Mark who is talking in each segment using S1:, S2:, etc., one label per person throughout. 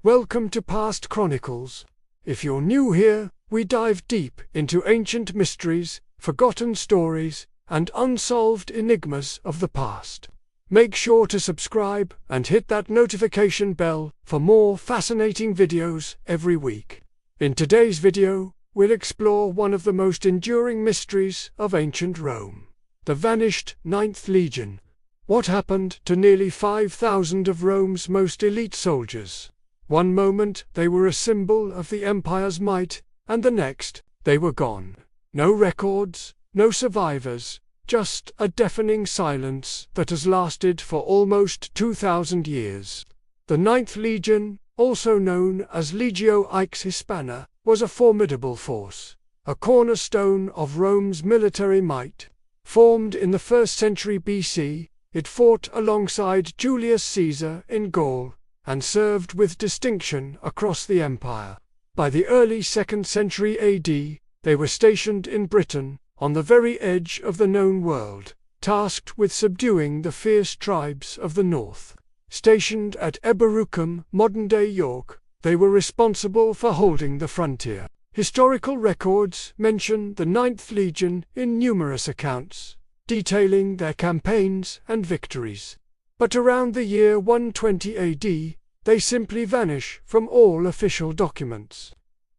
S1: Welcome to Past Chronicles. If you're new here, we dive deep into ancient mysteries, forgotten stories, and unsolved enigmas of the past. Make sure to subscribe and hit that notification bell for more fascinating videos every week. In today's video, we'll explore one of the most enduring mysteries of ancient Rome: the vanished Ninth Legion. What happened to nearly 5,000 of Rome's most elite soldiers? One moment they were a symbol of the empire's might, and the next, they were gone. No records, no survivors, just a deafening silence that has lasted for almost 2,000 years. The Ninth Legion, also known as Legio IX Hispana, was a formidable force, a cornerstone of Rome's military might. Formed in the 1st century BC, it fought alongside Julius Caesar in Gaul, and served with distinction across the empire. By the early 2nd century AD, they were stationed in Britain, on the very edge of the known world, tasked with subduing the fierce tribes of the north. Stationed at Eburoncum, modern-day York, they were responsible for holding the frontier. Historical records mention the Ninth Legion in numerous accounts, detailing their campaigns and victories. But around the year 120 AD, they simply vanish from all official documents.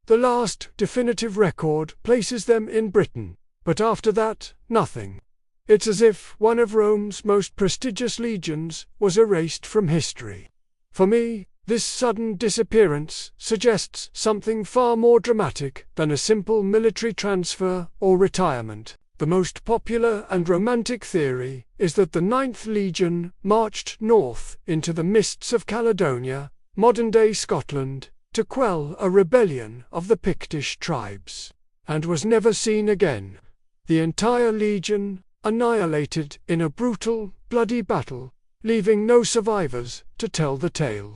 S1: The last definitive record places them in Britain, but after that, nothing. It's as if one of Rome's most prestigious legions was erased from history. For me, this sudden disappearance suggests something far more dramatic than a simple military transfer or retirement. The most popular and romantic theory is that the Ninth Legion marched north into the mists of Caledonia, modern-day Scotland, to quell a rebellion of the Pictish tribes, and was never seen again. The entire legion annihilated in a brutal, bloody battle, leaving no survivors to tell the tale.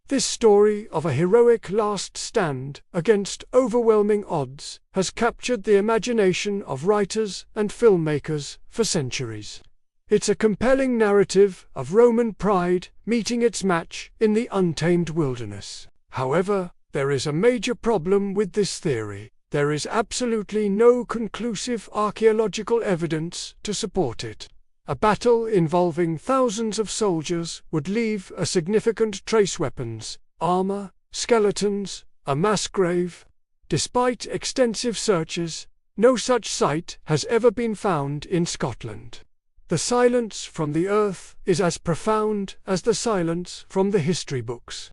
S1: This story of a heroic last stand against overwhelming odds has captured the imagination of writers and filmmakers for centuries. It's a compelling narrative of Roman pride meeting its match in the untamed wilderness. However, there is a major problem with this theory. There is absolutely no conclusive archaeological evidence to support it. A battle involving thousands of soldiers would leave a significant trace: weapons, armor, skeletons, a mass grave. Despite extensive searches, no such site has ever been found in Scotland. The silence from the earth is as profound as the silence from the history books.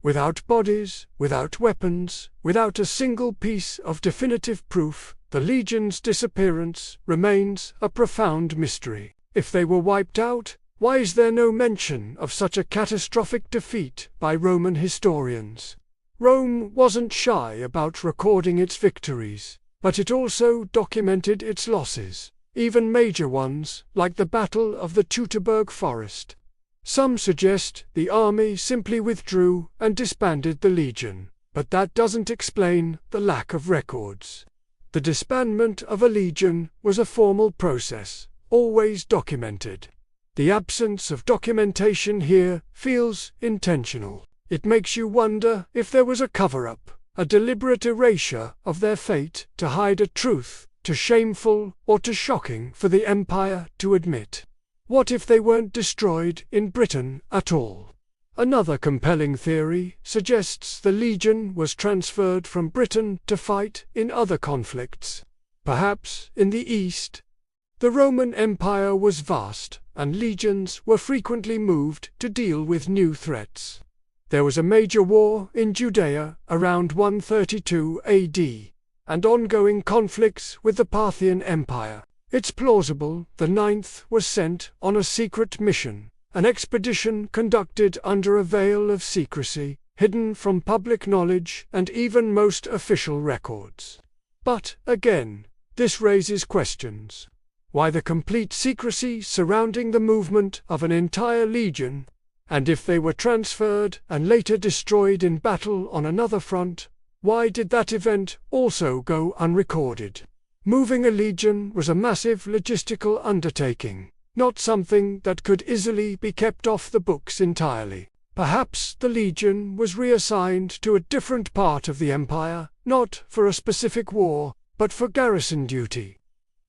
S1: Without bodies, without weapons, without a single piece of definitive proof, the Legion's disappearance remains a profound mystery. If they were wiped out, why is there no mention of such a catastrophic defeat by Roman historians? Rome wasn't shy about recording its victories, but it also documented its losses, even major ones like the Battle of the Teutoburg Forest. Some suggest the army simply withdrew and disbanded the legion, but that doesn't explain the lack of records. The disbandment of a legion was a formal process, always documented. The absence of documentation here feels intentional. It makes you wonder if there was a cover-up, a deliberate erasure of their fate to hide a truth too shameful or too shocking for the empire to admit. What if they weren't destroyed in Britain at all? Another compelling theory suggests the legion was transferred from Britain to fight in other conflicts, perhaps in the East. The Roman Empire was vast, and legions were frequently moved to deal with new threats. There was a major war in Judea around 132 AD, and ongoing conflicts with the Parthian Empire. It's plausible the Ninth was sent on a secret mission, an expedition conducted under a veil of secrecy, hidden from public knowledge and even most official records. But, again, this raises questions. Why the complete secrecy surrounding the movement of an entire legion? And if they were transferred and later destroyed in battle on another front, why did that event also go unrecorded? Moving a legion was a massive logistical undertaking, not something that could easily be kept off the books entirely. Perhaps the legion was reassigned to a different part of the empire, not for a specific war, but for garrison duty.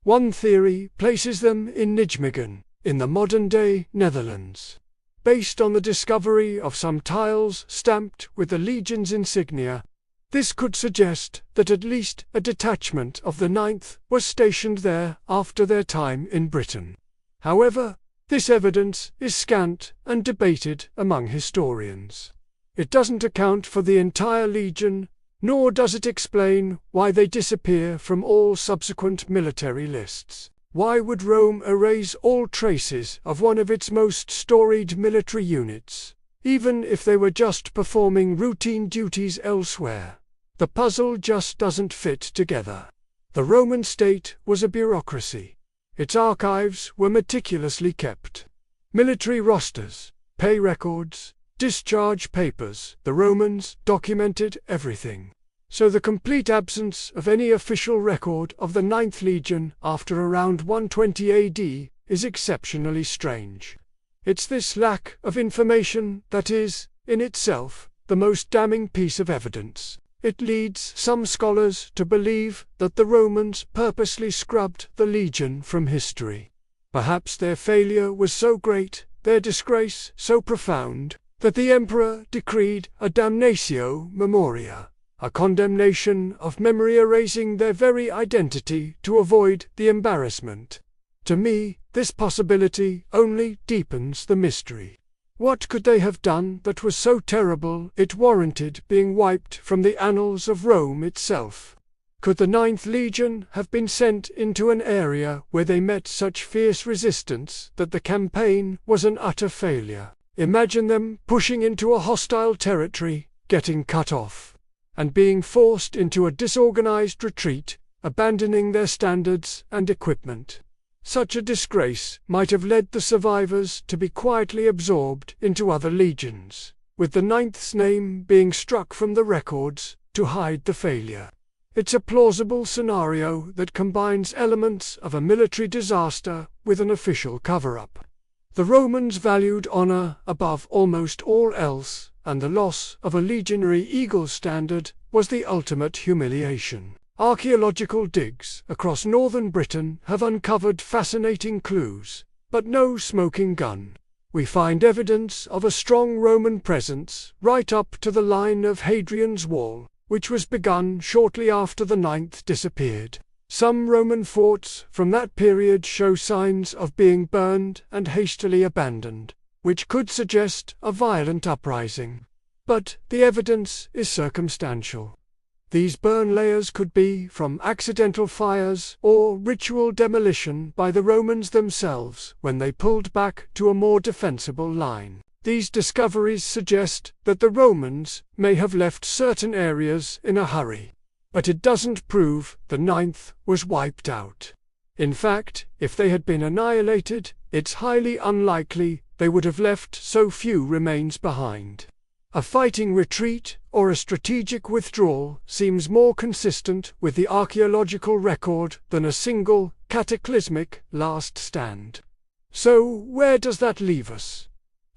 S1: One theory places them in Nijmegen, in the modern-day Netherlands. Based on the discovery of some tiles stamped with the legion's insignia, this could suggest that at least a detachment of the 9th was stationed there after their time in Britain. However, this evidence is scant and debated among historians. It doesn't account for the entire legion, nor does it explain why they disappear from all subsequent military lists. Why would Rome erase all traces of one of its most storied military units, even if they were just performing routine duties elsewhere? The puzzle just doesn't fit together. The Roman state was a bureaucracy. Its archives were meticulously kept. Military rosters, pay records, discharge papers, the Romans documented everything. So the complete absence of any official record of the 9th Legion after around 120 AD is exceptionally strange. It's this lack of information that is, in itself, the most damning piece of evidence. It leads some scholars to believe that the Romans purposely scrubbed the legion from history. Perhaps their failure was so great, their disgrace so profound, that the emperor decreed a damnatio memoria, a condemnation of memory erasing their very identity to avoid the embarrassment. To me, this possibility only deepens the mystery. What could they have done that was so terrible it warranted being wiped from the annals of Rome itself? Could the 9th Legion have been sent into an area where they met such fierce resistance that the campaign was an utter failure? Imagine them pushing into a hostile territory, getting cut off, and being forced into a disorganized retreat, abandoning their standards and equipment. Such a disgrace might have led the survivors to be quietly absorbed into other legions, with the 9th's name being struck from the records to hide the failure. It's a plausible scenario that combines elements of a military disaster with an official cover-up. The Romans valued honor above almost all else, and the loss of a legionary eagle standard was the ultimate humiliation. Archaeological digs across northern Britain have uncovered fascinating clues, but no smoking gun. We find evidence of a strong Roman presence right up to the line of Hadrian's Wall, which was begun shortly after the 9th disappeared. Some Roman forts from that period show signs of being burned and hastily abandoned, which could suggest a violent uprising. But the evidence is circumstantial. These burn layers could be from accidental fires or ritual demolition by the Romans themselves when they pulled back to a more defensible line. These discoveries suggest that the Romans may have left certain areas in a hurry. But it doesn't prove the 9th was wiped out. In fact, if they had been annihilated, it's highly unlikely they would have left so few remains behind. A fighting retreat or a strategic withdrawal seems more consistent with the archaeological record than a single, cataclysmic last stand. So where does that leave us?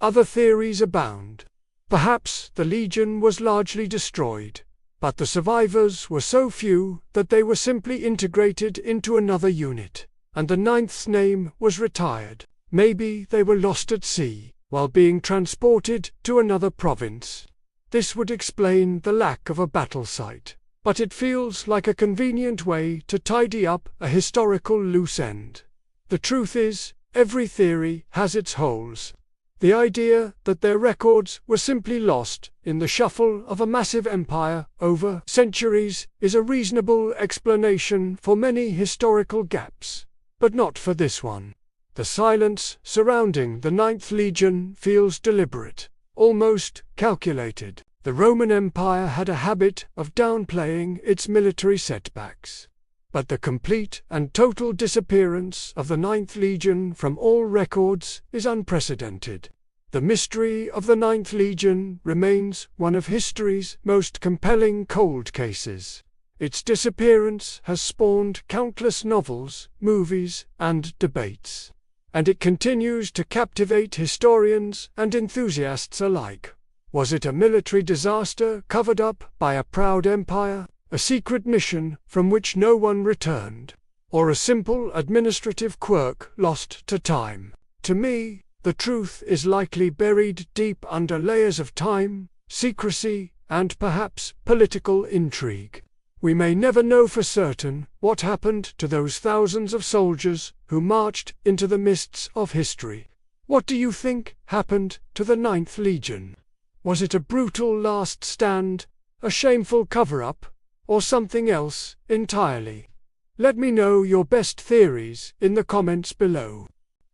S1: Other theories abound. Perhaps the legion was largely destroyed, but the survivors were so few that they were simply integrated into another unit, and the 9th's name was retired. Maybe they were lost at sea while being transported to another province. This would explain the lack of a battle site, but it feels like a convenient way to tidy up a historical loose end. The truth is, every theory has its holes. The idea that their records were simply lost in the shuffle of a massive empire over centuries is a reasonable explanation for many historical gaps, but not for this one. The silence surrounding the 9th Legion feels deliberate, almost calculated. The Roman Empire had a habit of downplaying its military setbacks. But the complete and total disappearance of the 9th Legion from all records is unprecedented. The mystery of the 9th Legion remains one of history's most compelling cold cases. Its disappearance has spawned countless novels, movies, and debates. And it continues to captivate historians and enthusiasts alike. Was it a military disaster covered up by a proud empire, a secret mission from which no one returned, or a simple administrative quirk lost to time? To me, the truth is likely buried deep under layers of time, secrecy, and perhaps political intrigue. We may never know for certain what happened to those thousands of soldiers who marched into the mists of history. What do you think happened to the Ninth Legion? Was it a brutal last stand, a shameful cover-up, or something else entirely? Let me know your best theories in the comments below.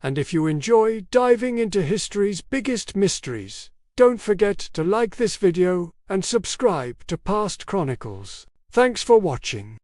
S1: And if you enjoy diving into history's biggest mysteries, don't forget to like this video and subscribe to Past Chronicles. Thanks for watching.